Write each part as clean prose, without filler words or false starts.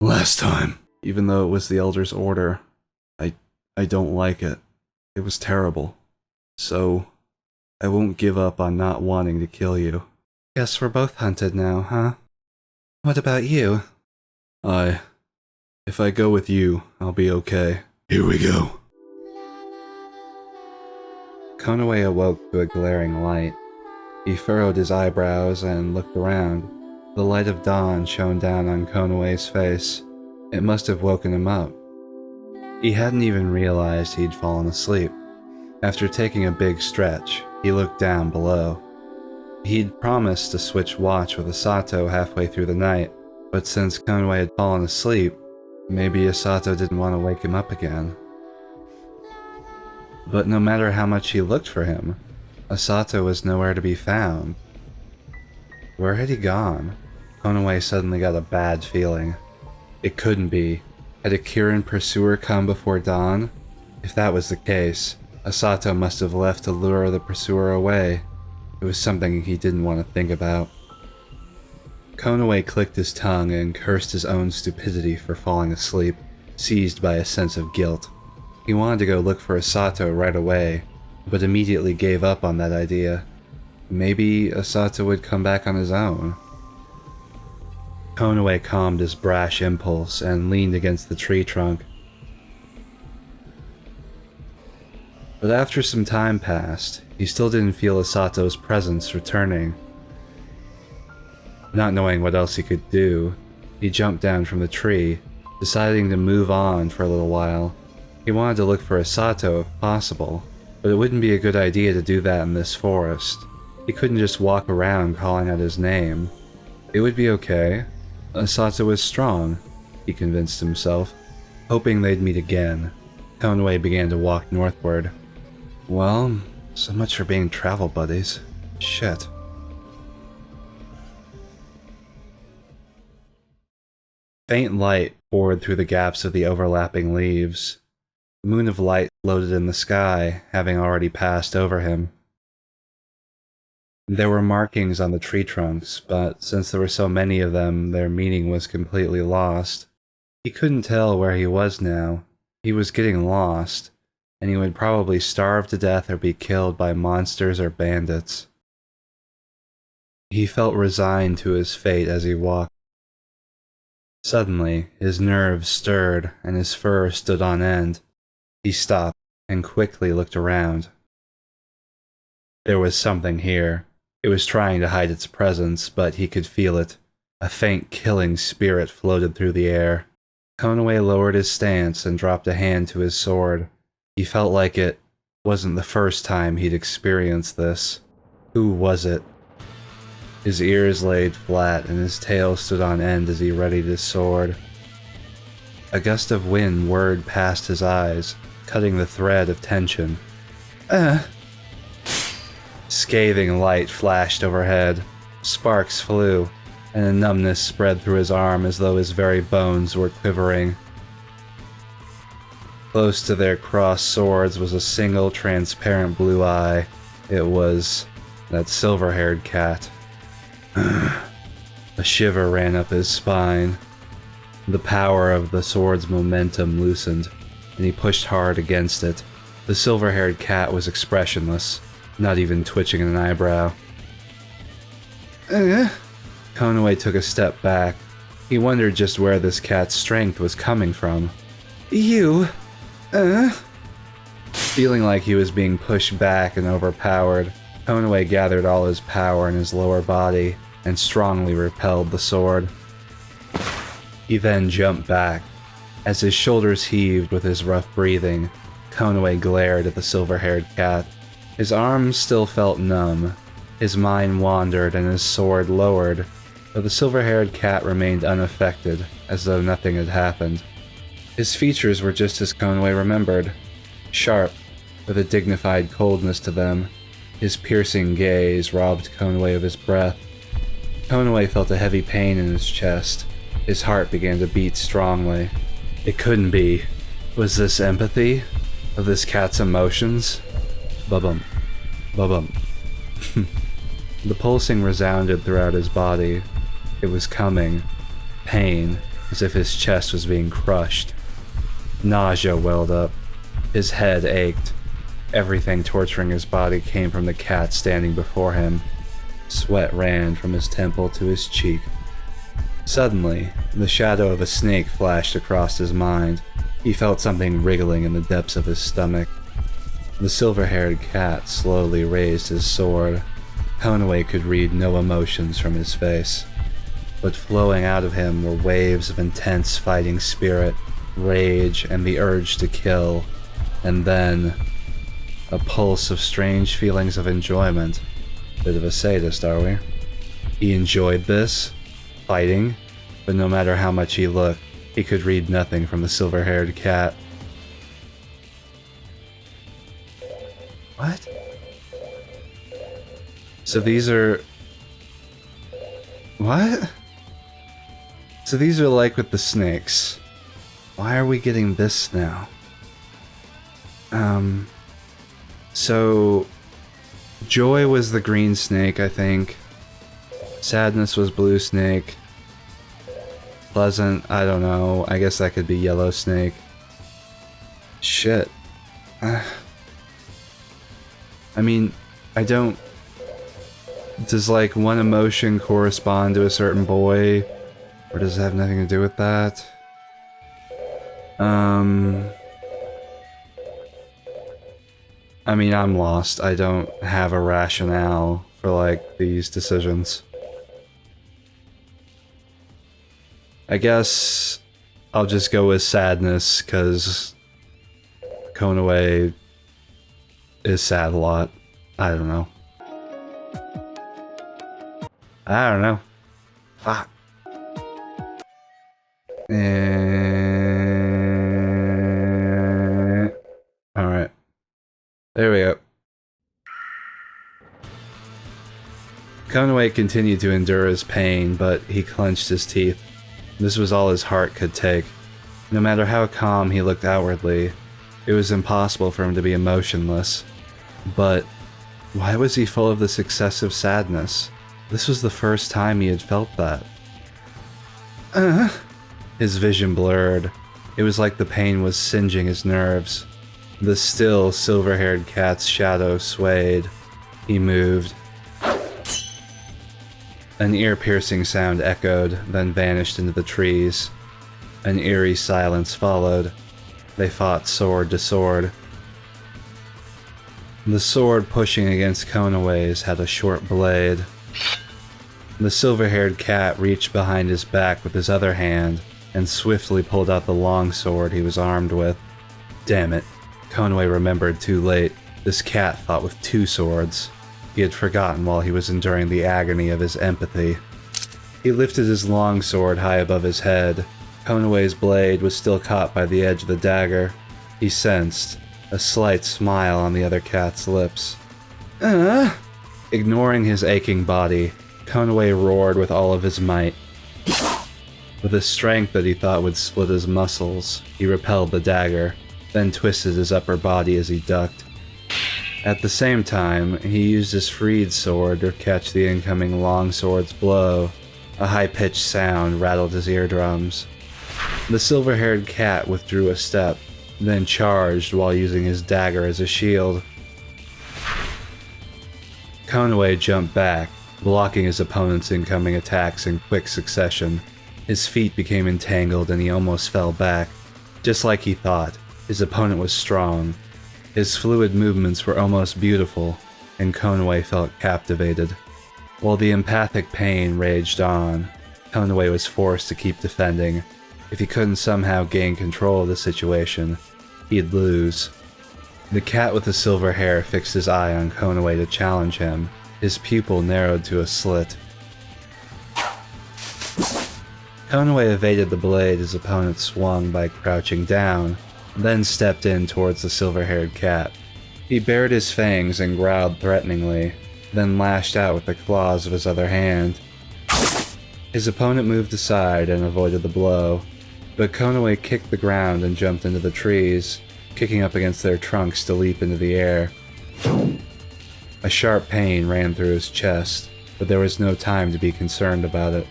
Last time. Even though it was the Elder's order, I don't like it. It was terrible. So, I won't give up on not wanting to kill you. Guess we're both hunted now, huh? What about you? If I go with you, I'll be okay. Here we go. Konaway awoke to a glaring light. He furrowed his eyebrows and looked around. The light of dawn shone down on Konaway's face. It must have woken him up. He hadn't even realized he'd fallen asleep. After taking a big stretch, he looked down below. He'd promised to switch watch with Asato halfway through the night, but since Konaway had fallen asleep, maybe Asato didn't want to wake him up again. But no matter how much he looked for him, Asato was nowhere to be found. Where had he gone? Konaway suddenly got a bad feeling. It couldn't be. Had a Kirin pursuer come before dawn? If that was the case, Asato must have left to lure the pursuer away. It was something he didn't want to think about. Konaway clicked his tongue and cursed his own stupidity for falling asleep, seized by a sense of guilt. He wanted to go look for Asato right away, but immediately gave up on that idea. Maybe Asato would come back on his own. Konaway calmed his brash impulse and leaned against the tree trunk. But after some time passed, he still didn't feel Asato's presence returning. Not knowing what else he could do, he jumped down from the tree, deciding to move on for a little while. He wanted to look for Asato if possible, but it wouldn't be a good idea to do that in this forest. He couldn't just walk around calling out his name. It would be okay. Asato was strong, he convinced himself. Hoping they'd meet again, Konaway began to walk northward. Well, so much for being travel buddies. Shit. Faint light poured through the gaps of the overlapping leaves. The moon of light floated in the sky, having already passed over him. There were markings on the tree trunks, but since there were so many of them, their meaning was completely lost. He couldn't tell where he was now. He was getting lost, and he would probably starve to death or be killed by monsters or bandits. He felt resigned to his fate as he walked. Suddenly, his nerves stirred and his fur stood on end. He stopped and quickly looked around. There was something here. It was trying to hide its presence, but he could feel it. A faint killing spirit floated through the air. Konaway lowered his stance and dropped a hand to his sword. He felt like it wasn't the first time he'd experienced this. Who was it? His ears laid flat and his tail stood on end as he readied his sword. A gust of wind whirred past his eyes, cutting the thread of tension. Scathing light flashed overhead. Sparks flew, and a numbness spread through his arm as though his very bones were quivering. Close to their crossed swords was a single transparent blue eye. It was that silver-haired cat. A shiver ran up his spine. The power of the sword's momentum loosened, and he pushed hard against it. The silver-haired cat was expressionless, not even twitching an eyebrow. Konaway took a step back. He wondered just where this cat's strength was coming from. Feeling like he was being pushed back and overpowered, Konaway gathered all his power in his lower body and strongly repelled the sword. He then jumped back. As his shoulders heaved with his rough breathing, Konaway glared at the silver-haired cat. His arms still felt numb. His mind wandered and his sword lowered, but the silver-haired cat remained unaffected, as though nothing had happened. His features were just as Konaway remembered. Sharp, with a dignified coldness to them. His piercing gaze robbed Konaway of his breath. Konaway felt a heavy pain in his chest. His heart began to beat strongly. It couldn't be. Was this empathy? Of this cat's emotions? Ba-bump. Ba-bump. The pulsing resounded throughout his body. It was coming. Pain. as if his chest was being crushed. Nausea welled up. His head ached. Everything torturing his body came from the cat standing before him. Sweat ran from his temple to his cheek. Suddenly, the shadow of a snake flashed across his mind. He felt something wriggling in the depths of his stomach. The silver-haired cat slowly raised his sword. Konaway could read no emotions from his face, but flowing out of him were waves of intense fighting spirit, rage, and the urge to kill, and then a pulse of strange feelings of enjoyment. Bit of a sadist, are we? He enjoyed this, fighting, but no matter how much he looked, he could read nothing from the silver-haired cat. What? So these are... What? So these are like with the snakes. Why are we getting this now? So... Joy was the green snake, I think. Sadness was blue snake. Pleasant, I don't know. I guess that could be yellow snake. Shit. I mean, I don't... Does, like, one emotion correspond to a certain boy? Or does it have nothing to do with that? I mean, I'm lost. I don't have a rationale for, like, these decisions. I guess I'll just go with sadness, because Konaway is sad a lot. I don't know. I don't know. Fuck. Alright. There we go. Konaway continued to endure his pain, but he clenched his teeth. This was all his heart could take. No matter how calm he looked outwardly, it was impossible for him to be emotionless. But why was he full of this excessive sadness? This was the first time he had felt that. His vision blurred. It was like the pain was singeing his nerves. The still, silver-haired cat's shadow swayed. He moved. An ear-piercing sound echoed, then vanished into the trees. An eerie silence followed. They fought sword to sword. The sword pushing against Konaway's had a short blade. The silver-haired cat reached behind his back with his other hand and swiftly pulled out the long sword he was armed with. Damn it. Konaway remembered too late. This cat fought with two swords. He had forgotten while he was enduring the agony of his empathy. He lifted his long sword high above his head. Konaway's blade was still caught by the edge of the dagger. He sensed a slight smile on the other cat's lips. Ignoring his aching body, Konaway roared with all of his might. With a strength that he thought would split his muscles, he repelled the dagger, then twisted his upper body as he ducked. At the same time, he used his freed sword to catch the incoming longsword's blow. A high-pitched sound rattled his eardrums. The silver-haired cat withdrew a step, then charged while using his dagger as a shield. Konaway jumped back, blocking his opponent's incoming attacks in quick succession. His feet became entangled and he almost fell back. Just like he thought, his opponent was strong. His fluid movements were almost beautiful, and Konaway felt captivated. While the empathic pain raged on, Konaway was forced to keep defending. If he couldn't somehow gain control of the situation, he'd lose. The cat with the silver hair fixed his eye on Konaway to challenge him. His pupil narrowed to a slit. Konaway evaded the blade his opponent swung by crouching down, then stepped in towards the silver-haired cat. He bared his fangs and growled threateningly, then lashed out with the claws of his other hand. His opponent moved aside and avoided the blow, but Konaway kicked the ground and jumped into the trees, kicking up against their trunks to leap into the air. A sharp pain ran through his chest, but there was no time to be concerned about it.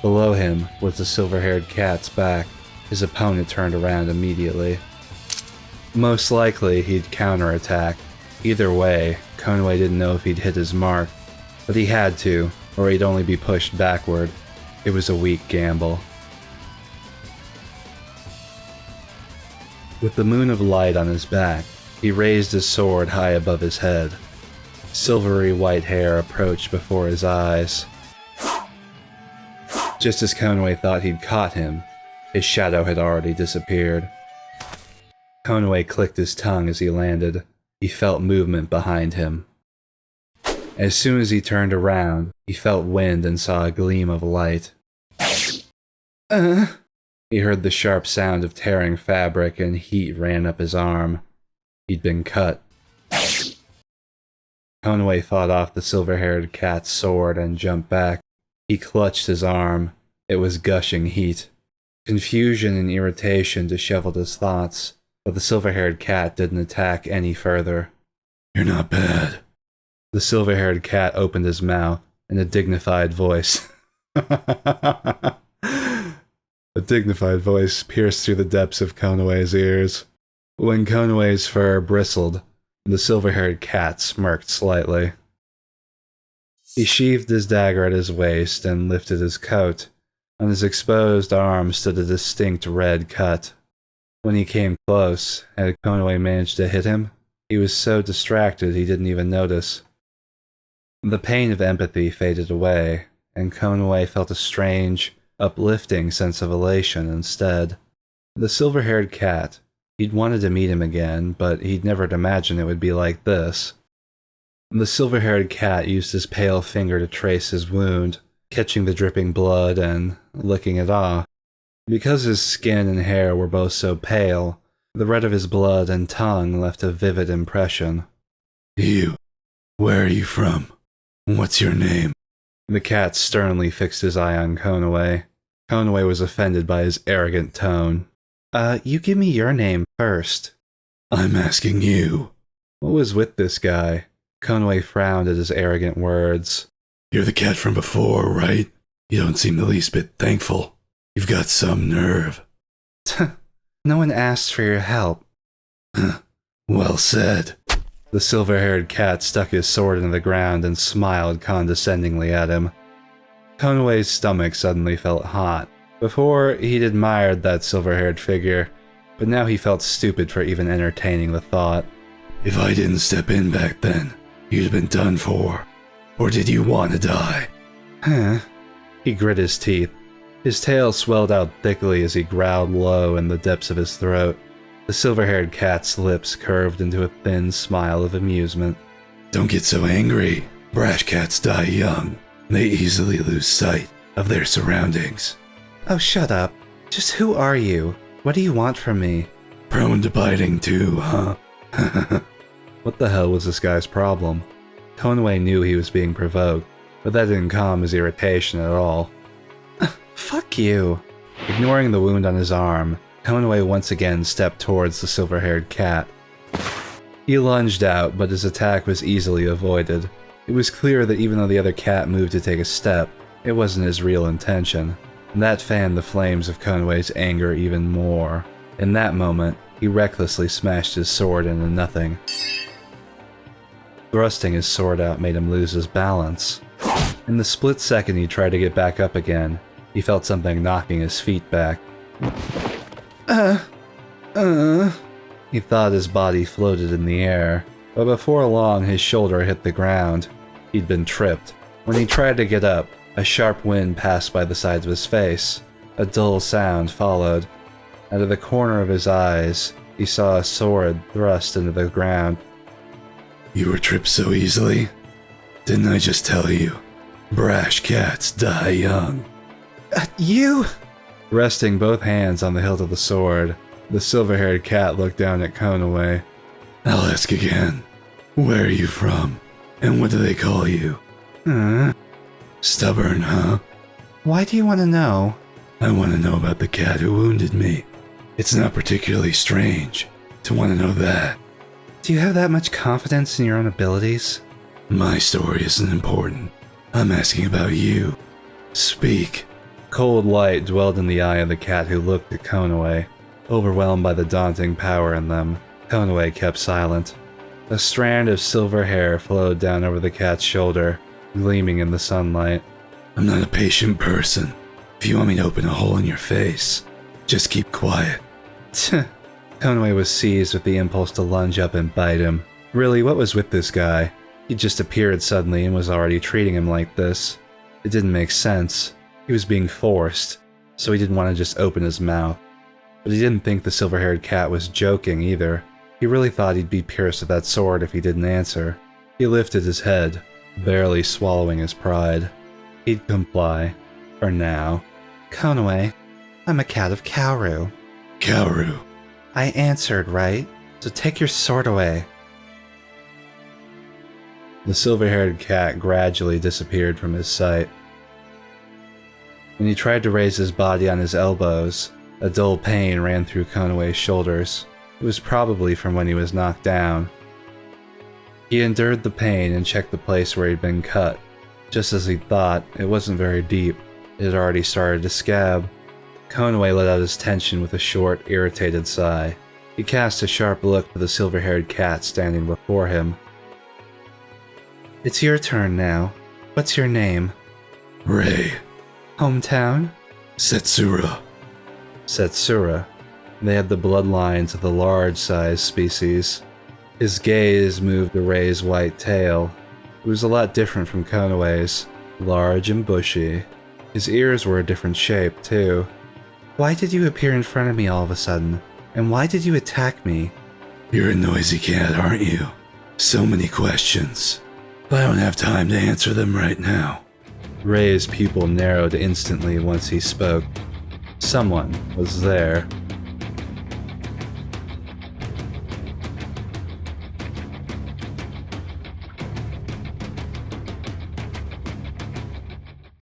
Below him was the silver-haired cat's back. His opponent turned around immediately. Most likely, he'd counterattack. Either way, Konoe didn't know if he'd hit his mark, but he had to, or he'd only be pushed backward. It was a weak gamble. With the moon of light on his back, he raised his sword high above his head. Silvery white hair approached before his eyes. Just as Konoe thought he'd caught him, his shadow had already disappeared. Konoe clicked his tongue as he landed. He felt movement behind him. As soon as he turned around, he felt wind and saw a gleam of light. He heard the sharp sound of tearing fabric and heat ran up his arm. He'd been cut. Konoe fought off the silver-haired cat's sword and jumped back. He clutched his arm. It was gushing heat. Confusion and irritation disheveled his thoughts, but the silver-haired cat didn't attack any further. "You're not bad." The silver-haired cat opened his mouth in a dignified voice. A dignified voice pierced through the depths of Konoe's ears. When Konoe's fur bristled, the silver-haired cat smirked slightly. He sheathed his dagger at his waist and lifted his coat. On his exposed arm stood a distinct red cut. When he came close, had Konoe managed to hit him? He was so distracted he didn't even notice. The pain of empathy faded away, and Konoe felt a strange, uplifting sense of elation instead. The silver-haired cat. He'd wanted to meet him again, but he'd never imagined it would be like this. The silver-haired cat used his pale finger to trace his wound, catching the dripping blood and licking it off. Because his skin and hair were both so pale, the red of his blood and tongue left a vivid impression. "You, where are you from? What's your name?" The cat sternly fixed his eye on Konoe. Konoe was offended by his arrogant tone. You give me your name first." "I'm asking you." What was with this guy? Konoe frowned at his arrogant words. "You're the cat from before, right? You don't seem the least bit thankful. You've got some nerve." "No one asked for your help." "Well said." The silver-haired cat stuck his sword into the ground and smiled condescendingly at him. Konoe's stomach suddenly felt hot. Before, he'd admired that silver-haired figure, but now he felt stupid for even entertaining the thought. "If I didn't step in back then, you'd have been done for. Or did you want to die?" He grit his teeth. His tail swelled out thickly as he growled low in the depths of his throat. The silver-haired cat's lips curved into a thin smile of amusement. "Don't get so angry. Brash cats die young. They easily lose sight of their surroundings." "Oh, shut up. Just who are you? What do you want from me?" "Prone to biting too, huh?" What the hell was this guy's problem? Konoe knew he was being provoked, but that didn't calm his irritation at all. "Fuck you." Ignoring the wound on his arm, Konoe once again stepped towards the silver-haired cat. He lunged out, but his attack was easily avoided. It was clear that even though the other cat moved to take a step, it wasn't his real intention. And that fanned the flames of Konoe's anger even more. In that moment, he recklessly smashed his sword into nothing. Thrusting his sword out made him lose his balance. In the split second he tried to get back up again, he felt something knocking his feet back. He thought his body floated in the air, but before long his shoulder hit the ground. He'd been tripped. When he tried to get up, a sharp wind passed by the sides of his face. A dull sound followed. Out of the corner of his eyes, he saw a sword thrust into the ground. "You were tripped so easily? Didn't I just tell you? Brash cats die young." You? Resting both hands on the hilt of the sword, the silver-haired cat looked down at Konoe. "I'll ask again. Where are you from? And what do they call you?" "Stubborn, huh?" "Why do you want to know?" "I want to know about the cat who wounded me. It's not particularly strange to want to know that." "Do you have that much confidence in your own abilities?" "My story isn't important. I'm asking about you. Speak." Cold light dwelled in the eye of the cat who looked at Konoe. Overwhelmed by the daunting power in them, Konoe kept silent. A strand of silver hair flowed down over the cat's shoulder, gleaming in the sunlight. I'm not a patient person. If you want me to open a hole in your face, just keep quiet. Konoe was seized with the impulse to lunge up and bite him. Really, what was with this guy? He just appeared suddenly and was already treating him like this. It didn't make sense. He was being forced, so he didn't want to just open his mouth. But he didn't think the silver-haired cat was joking either. He really thought he'd be pierced with that sword if he didn't answer. He lifted his head, barely swallowing his pride. He'd comply. For now. Konoe, I'm a cat of Kaoru. Kaoru? I answered, right? So take your sword away. The silver-haired cat gradually disappeared from his sight. When he tried to raise his body on his elbows, a dull pain ran through Konoe's shoulders. It was probably from when he was knocked down. He endured the pain and checked the place where he'd been cut. Just as he'd thought, it wasn't very deep. It had already started to scab. Konoe let out his tension with a short, irritated sigh. He cast a sharp look to the silver-haired cat standing before him. It's your turn now. What's your name? Rei. Hometown? Setsura. Setsura. They had the bloodlines of the large-sized species. His gaze moved to Rei's white tail. It was a lot different from Konoe's, large and bushy. His ears were a different shape, too. Why did you appear in front of me all of a sudden? And why did you attack me? You're a noisy cat, aren't you? So many questions. But I don't have time to answer them right now. Rei's pupil narrowed instantly once he spoke. Someone was there.